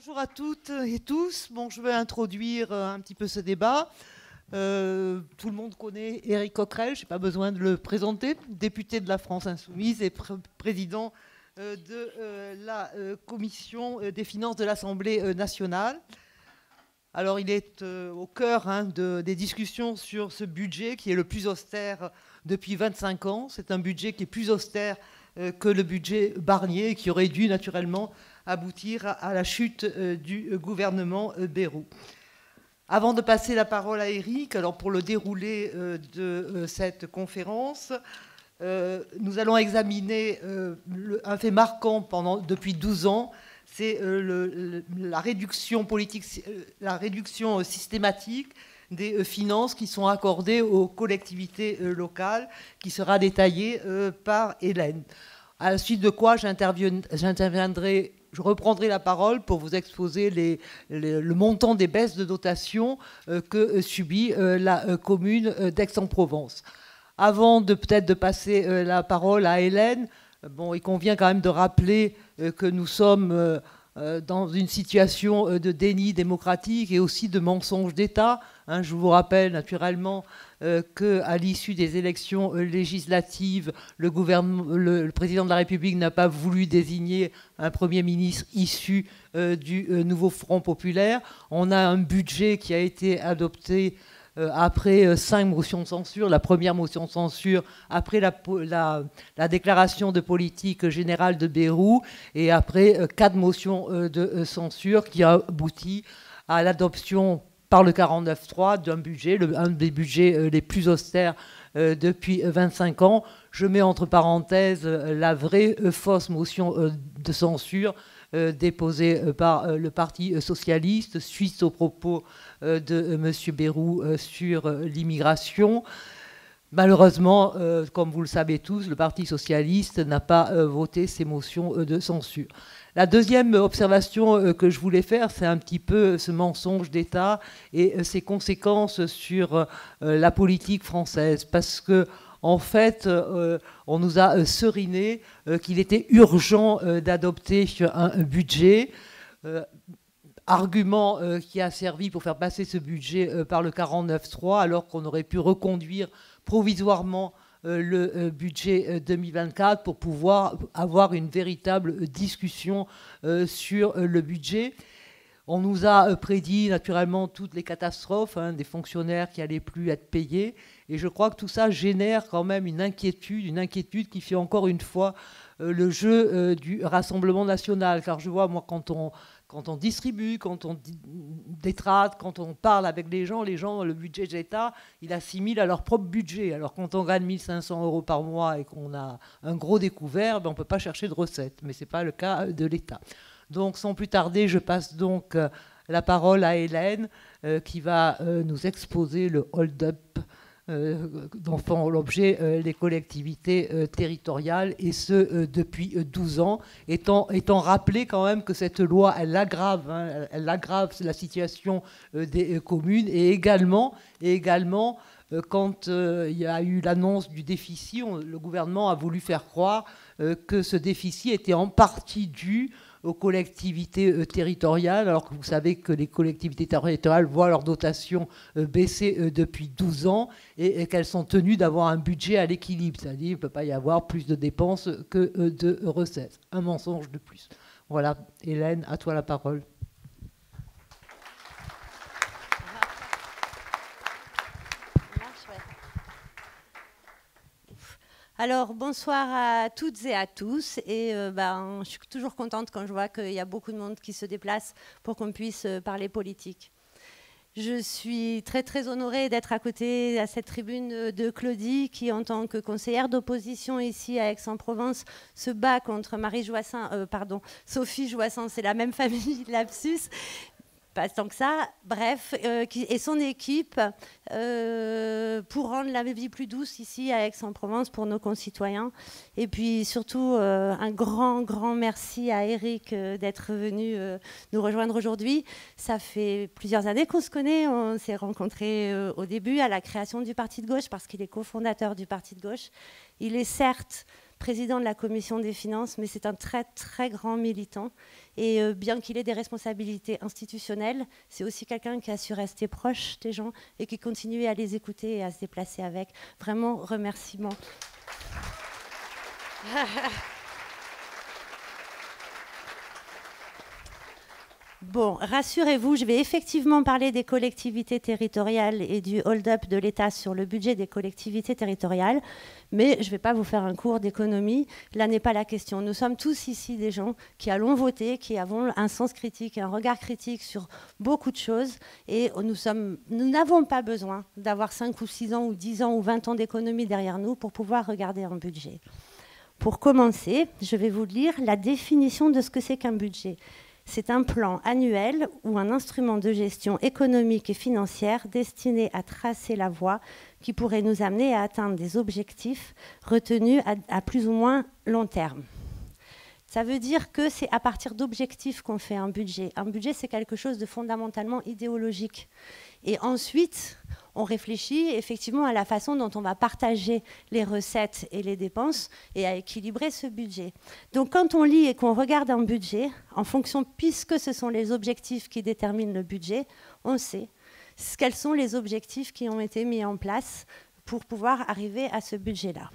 Bonjour à toutes et tous. Bon, je vais introduire un petit peu ce débat. Tout le monde connaît Éric Coquerel, je n'ai pas besoin de le présenter, député de la France Insoumise et président de la commission des finances de l'Assemblée nationale. Alors, il est au cœur des discussions sur ce budget qui est le plus austère depuis 25 ans. C'est un budget qui est plus austère que le budget Barnier, qui aurait dû naturellement aboutir à la chute du gouvernement Bayrou. Avant de passer la parole à Éric, alors pour le déroulé de cette conférence, nous allons examiner un fait marquant depuis 12 ans, c'est la réduction politique, la réduction systématique des finances qui sont accordées aux collectivités locales, qui sera détaillée par Hélène. À la suite de quoi j'interviendrai, je reprendrai la parole pour vous exposer le montant des baisses de dotation que subit la commune d'Aix-en-Provence. Avant peut-être de passer la parole à Hélène, bon, il convient quand même de rappeler que nous sommes dans une situation de déni démocratique et aussi de mensonge d'État. Je vous rappelle naturellement qu'à l'issue des élections législatives, le président de la République n'a pas voulu désigner un Premier ministre issu du nouveau Front populaire. On a un budget qui a été adopté après 5 motions de censure, la première motion de censure, après la déclaration de politique générale de Bayrou, et après 4 motions de censure qui a abouti à l'adoption par le 49.3 d'un budget, un des budgets les plus austères depuis 25 ans. Je mets entre parenthèses la vraie fausse motion de censure déposée par le Parti socialiste suite aux propos de M. Bayrou sur l'immigration. Malheureusement, comme vous le savez tous, le Parti socialiste n'a pas voté ces motions de censure. La deuxième observation que je voulais faire, c'est un petit peu ce mensonge d'État et ses conséquences sur la politique française. Parce que, en fait, on nous a seriné qu'il était urgent d'adopter un budget. Argument qui a servi pour faire passer ce budget par le 49.3, alors qu'on aurait pu reconduire provisoirement le budget 2024 pour pouvoir avoir une véritable discussion sur le budget. On nous a prédit naturellement toutes les catastrophes, des fonctionnaires qui n'allaient plus être payés. Et je crois que tout ça génère quand même une inquiétude qui fait encore une fois le jeu du Rassemblement national. Car je vois, moi, quand on distribue, quand on détrate, quand on parle avec les gens, le budget de l'État, il assimile à leur propre budget. Alors quand on gagne 1 500 € par mois et qu'on a un gros découvert, on ne peut pas chercher de recettes. Mais ce n'est pas le cas de l'État. Donc sans plus tarder, je passe donc la parole à Hélène qui va nous exposer le hold-up dont font l'objet les collectivités territoriales, et ce depuis 12 ans, étant rappelé quand même que cette loi, elle aggrave la situation des communes, et également quand il y a eu l'annonce du déficit, le gouvernement a voulu faire croire que ce déficit était en partie dû aux collectivités territoriales, alors que vous savez que les collectivités territoriales voient leur dotation baisser depuis 12 ans et qu'elles sont tenues d'avoir un budget à l'équilibre. C'est-à-dire qu'il ne peut pas y avoir plus de dépenses que de recettes. Un mensonge de plus. Voilà, Hélène, à toi la parole. Alors, bonsoir à toutes et à tous. Et je suis toujours contente quand je vois qu'il y a beaucoup de monde qui se déplace pour qu'on puisse parler politique. Je suis très, très honorée d'être à côté, à cette tribune de Claudie, qui, en tant que conseillère d'opposition ici à Aix-en-Provence, se bat contre Sophie Joissan, c'est la même famille, lapsus. Pas tant que ça, bref, et son équipe pour rendre la vie plus douce ici à Aix-en-Provence pour nos concitoyens. Et puis surtout, un grand merci à Éric d'être venu nous rejoindre aujourd'hui. Ça fait plusieurs années qu'on se connaît, on s'est rencontrés au début à la création du Parti de gauche, parce qu'il est cofondateur du Parti de gauche. Il est certes président de la commission des finances, mais c'est un très très grand militant. Et bien qu'il ait des responsabilités institutionnelles, c'est aussi quelqu'un qui a su rester proche des gens et qui continue à les écouter et à se déplacer avec. Vraiment, remerciements. Bon, rassurez-vous, je vais effectivement parler des collectivités territoriales et du hold-up de l'État sur le budget des collectivités territoriales, mais je ne vais pas vous faire un cours d'économie. Là n'est pas la question. Nous sommes tous ici des gens qui allons voter, qui avons un sens critique, un regard critique sur beaucoup de choses, et nous n'avons pas besoin d'avoir 5 ou 6 ans ou 10 ans ou 20 ans d'économie derrière nous pour pouvoir regarder un budget. Pour commencer, je vais vous lire la définition de ce que c'est qu'un budget. C'est un plan annuel ou un instrument de gestion économique et financière destiné à tracer la voie qui pourrait nous amener à atteindre des objectifs retenus à plus ou moins long terme. Ça veut dire que c'est à partir d'objectifs qu'on fait un budget. Un budget, c'est quelque chose de fondamentalement idéologique. Et ensuite, on réfléchit effectivement à la façon dont on va partager les recettes et les dépenses et à équilibrer ce budget. Donc quand on lit et qu'on regarde un budget, en fonction, puisque ce sont les objectifs qui déterminent le budget, on sait quels sont les objectifs qui ont été mis en place pour pouvoir arriver à ce budget-là.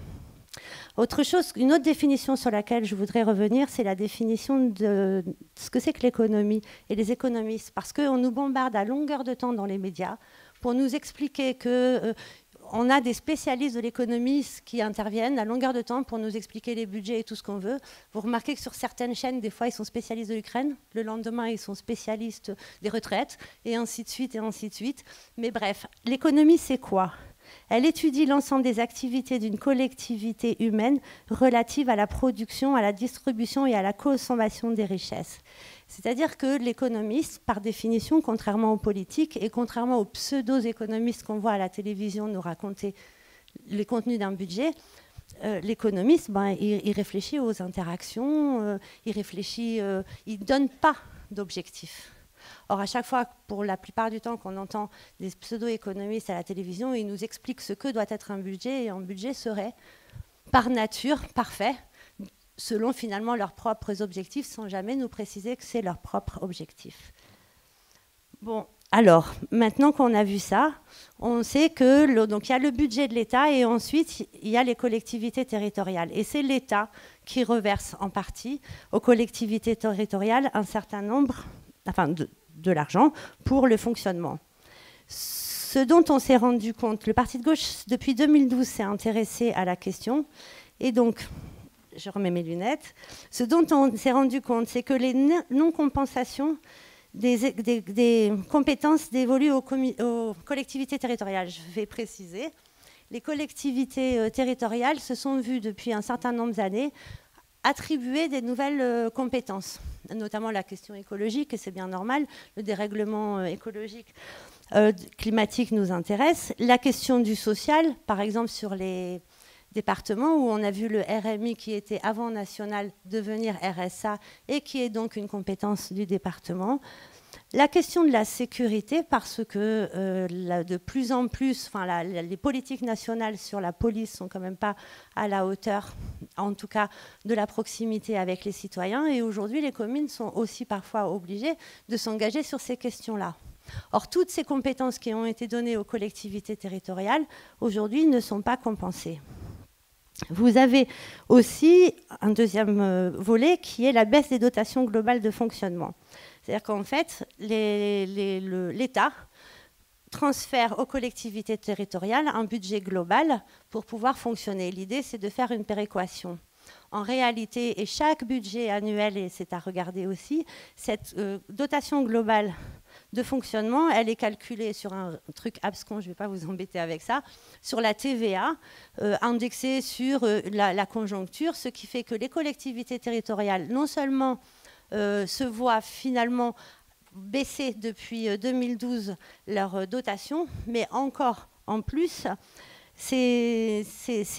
Une autre définition sur laquelle je voudrais revenir, c'est la définition de ce que c'est que l'économie et les économistes, parce qu'on nous bombarde à longueur de temps dans les médias pour nous expliquer qu'on a des spécialistes de l'économie qui interviennent à longueur de temps pour nous expliquer les budgets et tout ce qu'on veut. Vous remarquez que sur certaines chaînes, des fois, ils sont spécialistes de l'Ukraine, le lendemain, ils sont spécialistes des retraites, et ainsi de suite, et ainsi de suite. Mais bref, l'économie, c'est quoi ? Elle étudie l'ensemble des activités d'une collectivité humaine relatives à la production, à la distribution et à la consommation des richesses. C'est-à-dire que l'économiste, par définition, contrairement aux politiques et contrairement aux pseudo-économistes qu'on voit à la télévision nous raconter les contenus d'un budget, l'économiste, il réfléchit aux interactions, il ne donne pas d'objectifs. Or, à chaque fois, pour la plupart du temps qu'on entend des pseudo-économistes à la télévision, ils nous expliquent ce que doit être un budget, et un budget serait, par nature, parfait, selon finalement leurs propres objectifs, sans jamais nous préciser que c'est leur propre objectif. Bon, alors, maintenant qu'on a vu ça, on sait que donc il y a le budget de l'État et ensuite il y a les collectivités territoriales. Et c'est l'État qui reverse en partie aux collectivités territoriales un certain nombre, de l'argent pour le fonctionnement. Ce dont on s'est rendu compte, le Parti de gauche, depuis 2012, s'est intéressé à la question. Et donc, je remets mes lunettes. Ce dont on s'est rendu compte, c'est que les non-compensations des compétences dévolues aux collectivités territoriales. Je vais préciser. Les collectivités territoriales se sont vues depuis un certain nombre d'années attribuer des nouvelles compétences, notamment la question écologique, et c'est bien normal, le dérèglement écologique climatique nous intéresse. La question du social, par exemple sur les départements, où on a vu le RMI qui était avant national devenir RSA et qui est donc une compétence du département. La question de la sécurité, parce que de plus en plus, les politiques nationales sur la police sont quand même pas à la hauteur, en tout cas de la proximité avec les citoyens. Et aujourd'hui, les communes sont aussi parfois obligées de s'engager sur ces questions-là. Or, toutes ces compétences qui ont été données aux collectivités territoriales, aujourd'hui, ne sont pas compensées. Vous avez aussi un deuxième volet qui est la baisse des dotations globales de fonctionnement. C'est-à-dire qu'en fait, l'État transfère aux collectivités territoriales un budget global pour pouvoir fonctionner. L'idée, c'est de faire une péréquation. En réalité, et chaque budget annuel, et c'est à regarder aussi, cette dotation globale de fonctionnement, elle est calculée sur un truc abscon, je ne vais pas vous embêter avec ça, sur la TVA, indexée sur la conjoncture, ce qui fait que les collectivités territoriales, non seulement se voient finalement baisser depuis 2012 leur dotation, mais encore en plus, ces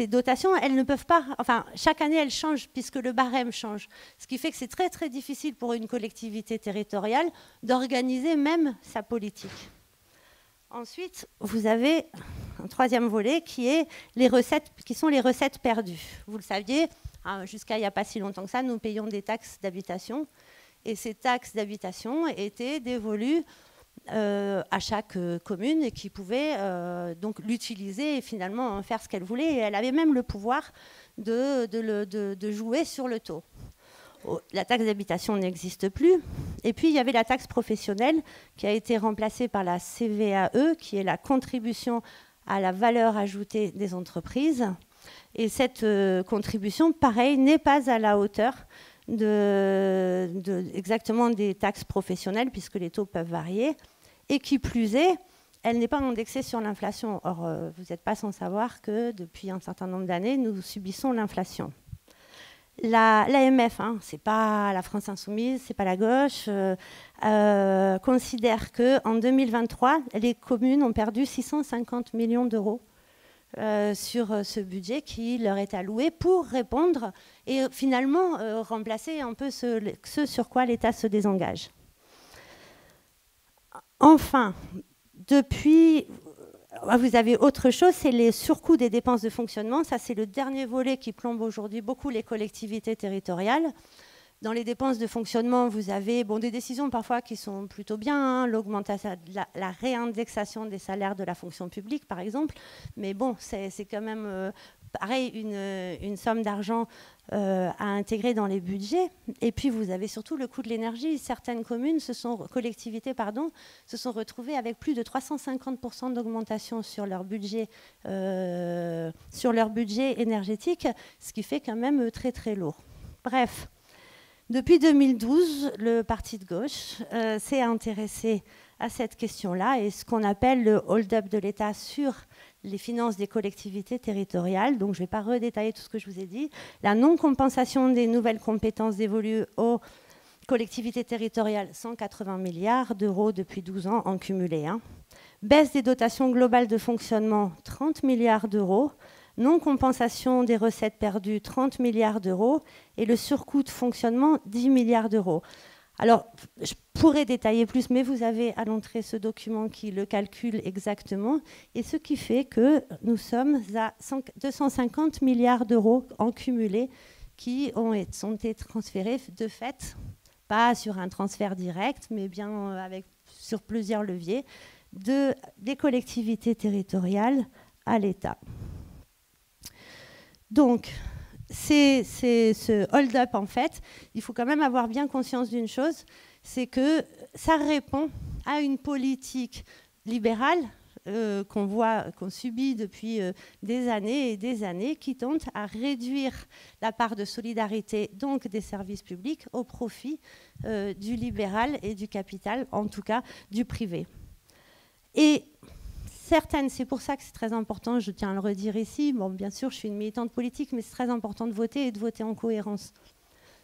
dotations, elles ne peuvent pas... chaque année, elles changent puisque le barème change. Ce qui fait que c'est très, très difficile pour une collectivité territoriale d'organiser même sa politique. Ensuite, vous avez un troisième volet qui sont les recettes perdues. Vous le saviez, jusqu'à il n'y a pas si longtemps que ça, nous payions des taxes d'habitation. Et ces taxes d'habitation étaient dévolues à chaque commune et qui pouvait donc l'utiliser et finalement en faire ce qu'elle voulait. Et elle avait même le pouvoir de jouer sur le taux. La taxe d'habitation n'existe plus. Et puis, il y avait la taxe professionnelle qui a été remplacée par la CVAE, qui est la contribution à la valeur ajoutée des entreprises. Et cette contribution, pareil, n'est pas à la hauteur exactement des taxes professionnelles, puisque les taux peuvent varier. Et qui plus est, elle n'est pas indexée sur l'inflation. Or, vous n'êtes pas sans savoir que depuis un certain nombre d'années, nous subissons l'inflation. L'AMF, ce n'est pas la France insoumise, ce n'est pas la gauche, considère qu'en 2023, les communes ont perdu 650 millions d'euros sur ce budget qui leur est alloué pour répondre et finalement remplacer un peu ce sur quoi l'État se désengage. Enfin, depuis... Vous avez autre chose, c'est les surcoûts des dépenses de fonctionnement. Ça, c'est le dernier volet qui plombe aujourd'hui beaucoup les collectivités territoriales. Dans les dépenses de fonctionnement, vous avez des décisions parfois qui sont plutôt bien, l'augmentation, la réindexation des salaires de la fonction publique, par exemple. Mais bon, c'est quand même pareil, une somme d'argent à intégrer dans les budgets. Et puis, vous avez surtout le coût de l'énergie. Certaines collectivités, se sont retrouvées avec plus de 350% d'augmentation sur leur budget énergétique, ce qui fait quand même très, très lourd. Bref. Depuis 2012, le parti de gauche s'est intéressé à cette question-là et ce qu'on appelle le hold-up de l'État sur les finances des collectivités territoriales. Donc, je ne vais pas redétailler tout ce que je vous ai dit. La non-compensation des nouvelles compétences dévolues aux collectivités territoriales, 180 milliards d'euros depuis 12 ans en cumulé. Baisse des dotations globales de fonctionnement, 30 milliards d'euros. Non-compensation des recettes perdues, 30 milliards d'euros. Et le surcoût de fonctionnement, 10 milliards d'euros. Alors, je pourrais détailler plus, mais vous avez à l'entrée ce document qui le calcule exactement. Et ce qui fait que nous sommes à 250 milliards d'euros en cumulé qui ont été transférés de fait, pas sur un transfert direct, mais bien sur plusieurs leviers, des collectivités territoriales à l'État. Donc, c'est ce hold-up, en fait, il faut quand même avoir bien conscience d'une chose, c'est que ça répond à une politique libérale qu'on subit depuis des années et des années, qui tente à réduire la part de solidarité, donc des services publics, au profit du libéral et du capital, en tout cas du privé. Et c'est pour ça que c'est très important, je tiens à le redire ici, bien sûr je suis une militante politique, mais c'est très important de voter et de voter en cohérence.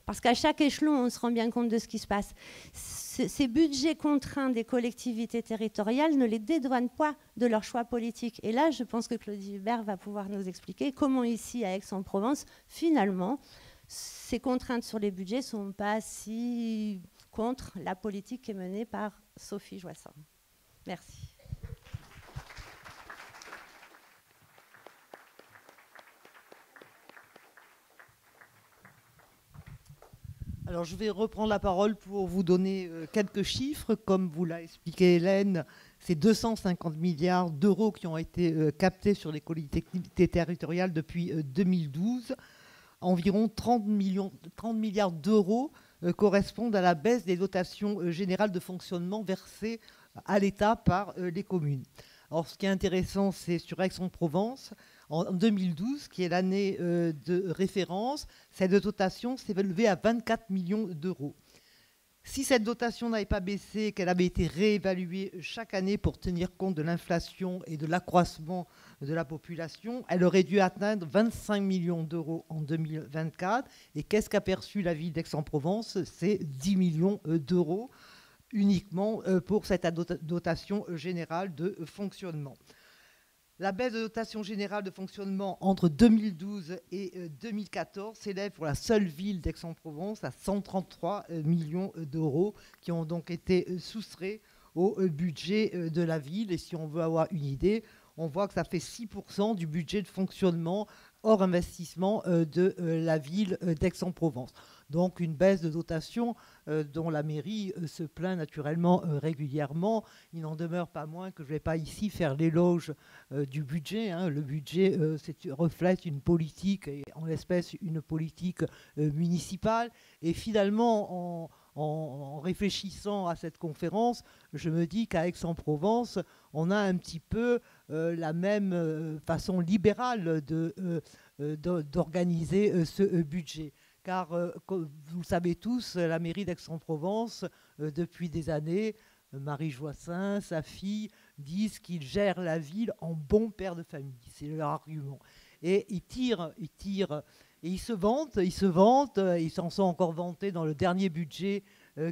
Parce qu'à chaque échelon, on se rend bien compte de ce qui se passe. Ces budgets contraints des collectivités territoriales ne les dédouanent pas de leur choix politique. Et là, je pense que Claudie Hubert va pouvoir nous expliquer comment ici, à Aix-en-Provence, finalement, ces contraintes sur les budgets ne sont pas si contre la politique qui est menée par Sophie Joissains. Merci. Alors, je vais reprendre la parole pour vous donner quelques chiffres. Comme vous l'a expliqué Hélène, c'est 250 milliards d'euros qui ont été captés sur les collectivités territoriales depuis 2012. Environ 30 milliards d'euros correspondent à la baisse des dotations générales de fonctionnement versées à l'État par les communes. Alors, ce qui est intéressant, c'est sur Aix-en-Provence, en 2012, qui est l'année de référence, cette dotation s'est élevée à 24 millions d'euros. Si cette dotation n'avait pas baissé, qu'elle avait été réévaluée chaque année pour tenir compte de l'inflation et de l'accroissement de la population, elle aurait dû atteindre 25 millions d'euros en 2024. Et qu'est-ce qu'a perçu la ville d'Aix-en-Provence? C'est 10 millions d'euros uniquement pour cette dotation générale de fonctionnement. La baisse de dotation générale de fonctionnement entre 2012 et 2014 s'élève pour la seule ville d'Aix-en-Provence à 133 millions d'euros qui ont donc été soustraits au budget de la ville. Et si on veut avoir une idée, on voit que ça fait 6% du budget de fonctionnement hors investissement de la ville d'Aix-en-Provence. Donc une baisse de dotation dont la mairie se plaint naturellement régulièrement. Il n'en demeure pas moins que je ne vais pas ici faire l'éloge du budget. Hein. Le budget reflète une politique, et en l'espèce une politique municipale. Et finalement, en réfléchissant à cette conférence, je me dis qu'à Aix-en-Provence, on a un petit peu la même façon libérale d'organiser ce budget. Car, comme vous le savez tous, la mairie d'Aix-en-Provence, depuis des années, Marie Joissin, sa fille, disent qu'ils gèrent la ville en bons pères de famille. C'est leur argument. Et ils tirent, et ils se vantent, ils s'en sont encore vantés dans le dernier budget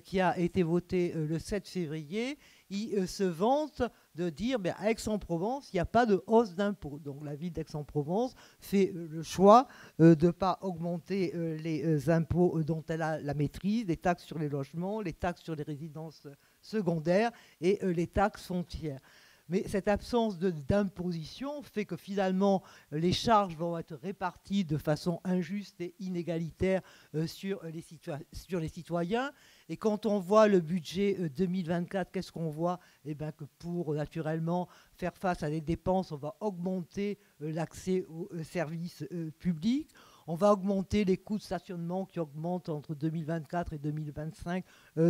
qui a été voté le 7 février. Ils se vantent de dire à Aix-en-Provence, il n'y a pas de hausse d'impôts. Donc la ville d'Aix-en-Provence fait le choix de ne pas augmenter les impôts dont elle a la maîtrise, les taxes sur les logements, les taxes sur les résidences secondaires et les taxes foncières. Mais cette absence d'imposition fait que finalement, les charges vont être réparties de façon injuste et inégalitaire sur les citoyens. Et quand on voit le budget 2024, qu'est-ce qu'on voit? Eh bien que pour naturellement faire face à des dépenses, on va augmenter l'accès aux services publics. On va augmenter les coûts de stationnement qui augmentent entre 2024 et 2025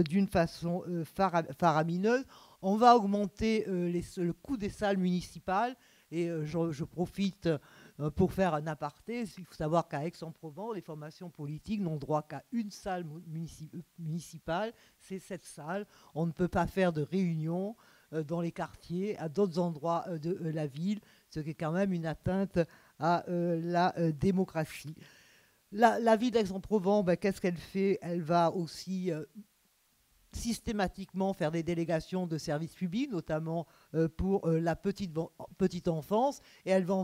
d'une façon faramineuse. On va augmenter le coût des salles municipales. Et je profite pour faire un aparté. Il faut savoir qu'à Aix-en-Provence, les formations politiques n'ont droit qu'à une salle municipale. C'est cette salle. On ne peut pas faire de réunions dans les quartiers, à d'autres endroits de la ville, ce qui est quand même une atteinte à la démocratie. La ville d'Aix-en-Provence, qu'est-ce qu'elle fait? Elle va aussi systématiquement faire des délégations de services publics, notamment pour la petite enfance, et elle va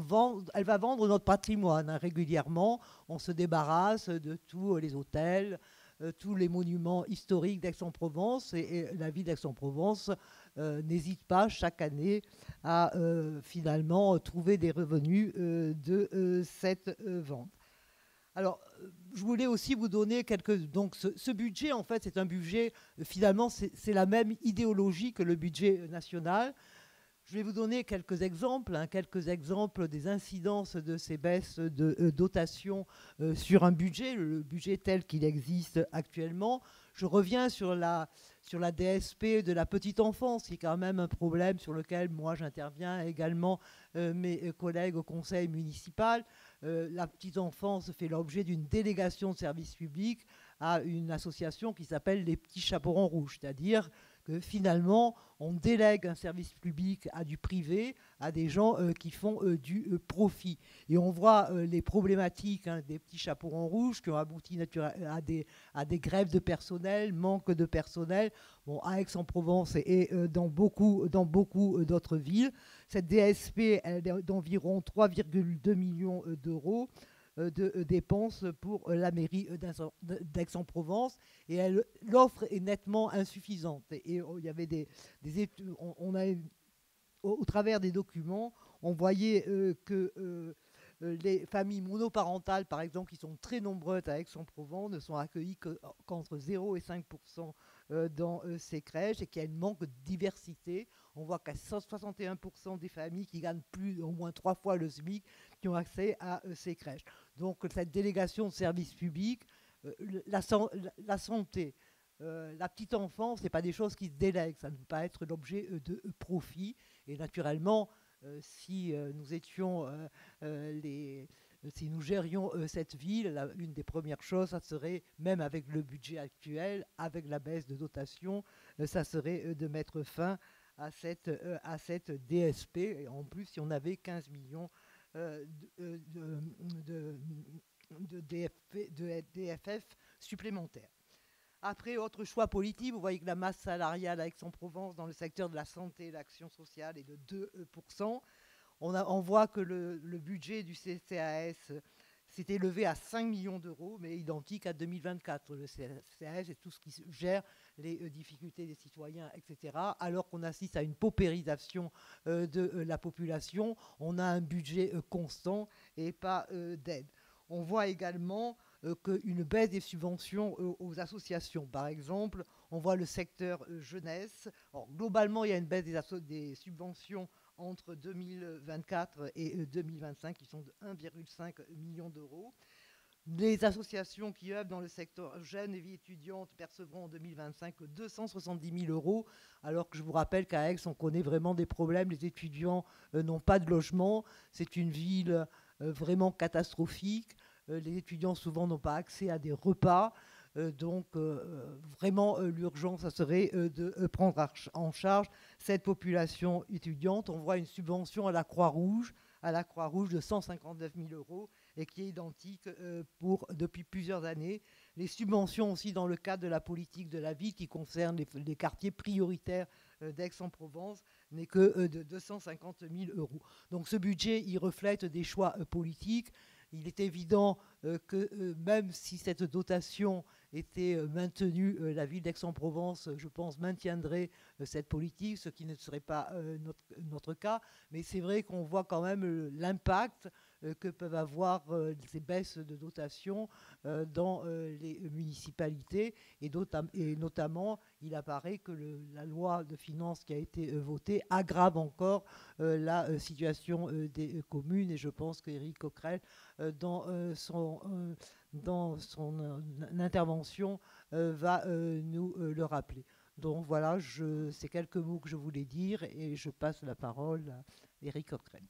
vendre notre patrimoine régulièrement. On se débarrasse de tous les hôtels, tous les monuments historiques d'Aix-en-Provence, et la ville d'Aix-en-Provence n'hésite pas chaque année à finalement trouver des revenus de cette vente. Alors, je voulais aussi vous donner Donc, ce budget, en fait, c'est un budget, finalement, c'est la même idéologie que le budget national. Je vais vous donner quelques exemples des incidences de ces baisses de dotation sur un budget, le budget tel qu'il existe actuellement. Je reviens sur la DSP de la petite enfance, qui est quand même un problème sur lequel moi j'interviens, également mes collègues au conseil municipal. La petite enfance fait l'objet d'une délégation de service public à une association qui s'appelle les Petits Chaperons Rouges, c'est-à-dire que finalement, on délègue un service public à du privé, à des gens qui font du profit. Et on voit les problématiques des Petits Chaperons Rouges qui ont abouti à des grèves de personnel, manque de personnel, à Aix-en-Provence et dans beaucoup d'autres villes. Cette DSP, elle est d'environ 3,2 millions d'euros de dépenses pour la mairie d'Aix-en-Provence, et l'offre est nettement insuffisante. Et il y avait des études, au travers des documents, on voyait que les familles monoparentales, par exemple, qui sont très nombreuses à Aix-en-Provence, ne sont accueillies qu'entre 0 et 5% dans ces crèches, et qu'il y a un manque de diversité. On voit qu'à 61% des familles qui gagnent au moins 3 fois le SMIC qui ont accès à ces crèches. Donc cette délégation de services publics, la santé, la petite enfance, ce n'est pas des choses qui se délèguent, ça ne peut pas être l'objet de profit. Et naturellement, si nous gérions cette ville, une des premières choses, ça serait, même avec le budget actuel, avec la baisse de dotation, ça serait de mettre fin à cette DSP. Et en plus, si on avait 15 millions de DFF supplémentaires. Après, autre choix politique, vous voyez que la masse salariale à Aix-en-Provence dans le secteur de la santé et l'action sociale est de 2%. On voit que le budget du CCAS s'est élevé à 5 millions d'euros, mais identique à 2024. Le CCAS est tout ce qui gère les difficultés des citoyens, etc. Alors qu'on assiste à une paupérisation de la population, on a un budget constant et pas d'aide. On voit également qu'une baisse des subventions aux associations. Par exemple, on voit le secteur jeunesse. Alors, globalement, il y a une baisse des subventions entre 2024 et 2025 qui sont de 1,5 million d'euros. Les associations qui œuvrent dans le secteur jeunes et vie étudiante percevront en 2025 270 000 euros, alors que je vous rappelle qu'à Aix, on connaît vraiment des problèmes. Les étudiants n'ont pas de logement. C'est une ville vraiment catastrophique. Les étudiants souvent n'ont pas accès à des repas. Donc vraiment l'urgence, ça serait de prendre en charge cette population étudiante. On voit une subvention à la Croix-Rouge de 159 000 euros et qui est identique depuis plusieurs années. Les subventions aussi dans le cadre de la politique de la ville qui concerne les quartiers prioritaires d'Aix-en-Provence n'est que de 250 000 euros. Donc ce budget, il reflète des choix politiques. Il est évident que même si cette dotation était maintenue, la ville d'Aix-en-Provence, je pense, maintiendrait cette politique, ce qui ne serait pas notre cas. Mais c'est vrai qu'on voit quand même l'impact que peuvent avoir ces baisses de dotation dans les municipalités. Et notamment, il apparaît que la loi de finances qui a été votée aggrave encore la situation des communes. Et je pense qu'Éric Coquerel, dans son intervention, va nous le rappeler. Donc voilà, c'est quelques mots que je voulais dire et je passe la parole à Éric Coquerel.